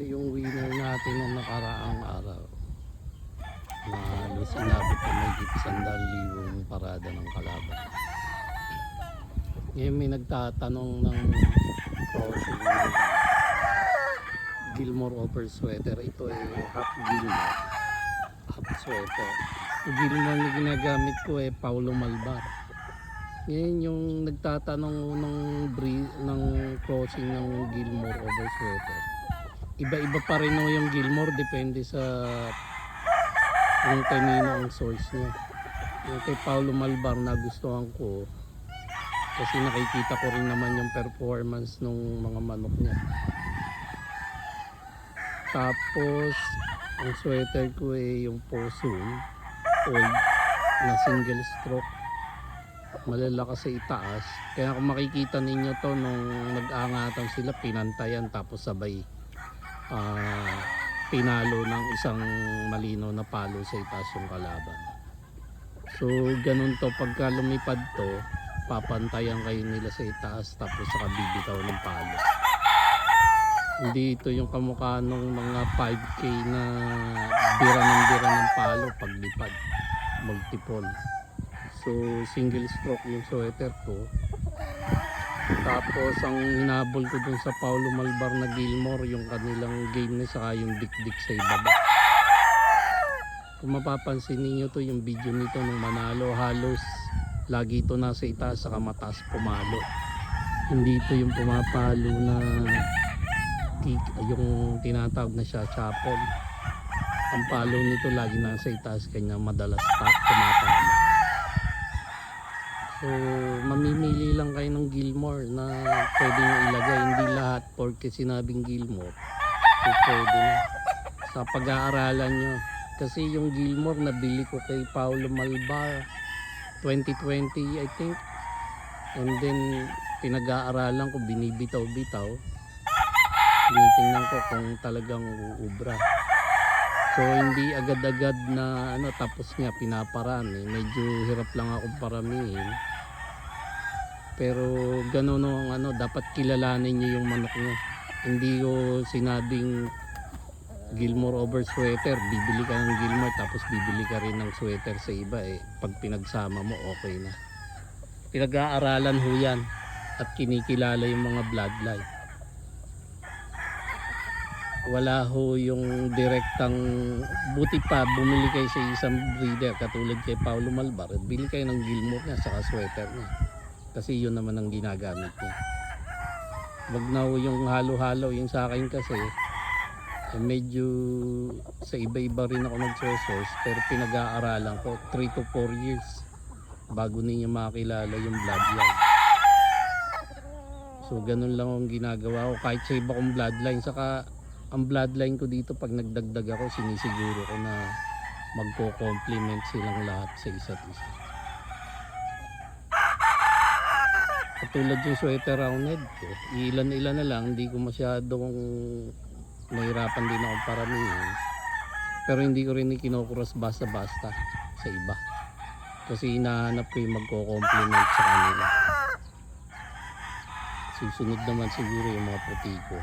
Ito yung winner natin nung nakaraang araw na halos inabot na may 100,000 parada ng kalaban. Ngayon may nagtatanong ng crossing ng Gilmore over sweater. Ito ay half Gilmore, half sweater. Yung Gilmore na ginagamit ko ay Paulo Malbar. Ngayon yung nagtatanong ng crossing ng Gilmore over sweater. Iba-iba pa rin yung Gilmore, depende sa kung kanino ang source niya. Yung kay Paulo Malbar nagustuhan ko kasi nakikita ko rin naman yung performance ng mga manok niya. Tapos ang sweater ko ay yung Fosun old na single stroke, malalakas sa itaas. Kaya kung makikita ninyo to nung nag-angatan sila, pinantayan tapos sabay pinalo ng isang malino na palo sa itaas yung kalaban. So ganun to, pagka lumipad to, papantayan kayo nila sa itaas tapos saka bibitaw ng palo. Hindi ito yung kamukha nung mga 5K na bira ng palo paglipad, multiple. So single stroke yung sweater ko. Tapos ang hinabol ko dun sa Paulo Malbar na Gilmore, yung kanilang game na saka yung dik-dik sa ibaba. Kung mapapansin niyo to yung video nito nung manalo, halos lagi ito nasa itaas saka mataas pumalo. Hindi ito yung pumapalo na yung tinatawag na siya chapol. Ang palo nito lagi nasa itaas, kanya madalas pumapalo. So mamimili lang kayo ng Gilmore na pwede nyo ilagay. Hindi lahat porque sinabing Gilmore so pwede na sa pag-aaralan nyo. Kasi yung Gilmore nabili ko kay Paulo Malbar 2020 I think, and then pinag-aaralan ko, binibitaw-bitaw, tinitingnan ko kung talagang uubra. So hindi agad-agad na tapos nga pinaparami. Medyo hirap lang ako paramihin. Pero gano'n ang dapat kilalanin niyo yung manok niyo. Hindi ko sinabing Gilmore over sweater, bibili ka ng Gilmore tapos bibili ka rin ng sweater sa iba pag pinagsama mo okay na. Pinag-aaralan ho yan at kinikilala yung mga bloodline. Wala ho yung direktang, buti pa bumili kayo sa isang breeder katulad kay Paulo Malbar, bili kayo ng Gilmore niya saka sweater niya kasi yun naman ang ginagamit niya. Wag na ho yung halo-halo. Yung sa akin kasi medyo sa iba-iba rin ako nagsosource, pero pinag-aaralan ko 3 to 4 years bago ninyo makilala yung bloodline. So ganun lang ang ginagawa ko kahit sa iba kong bloodline. Saka ang bloodline ko dito, pag nagdagdag ako, sinisiguro ko na magko-complement silang lahat sa isa't isa. Katulad yung sweater roundhead ko, ilan-ilan na lang, hindi ko masyadong nahirapan din ako paramihin. Pero hindi ko rin kinukuros basta-basta sa iba. Kasi hinahanap ko yung magko-complement sa kanila. Susunod naman siguro yung mga puti ko.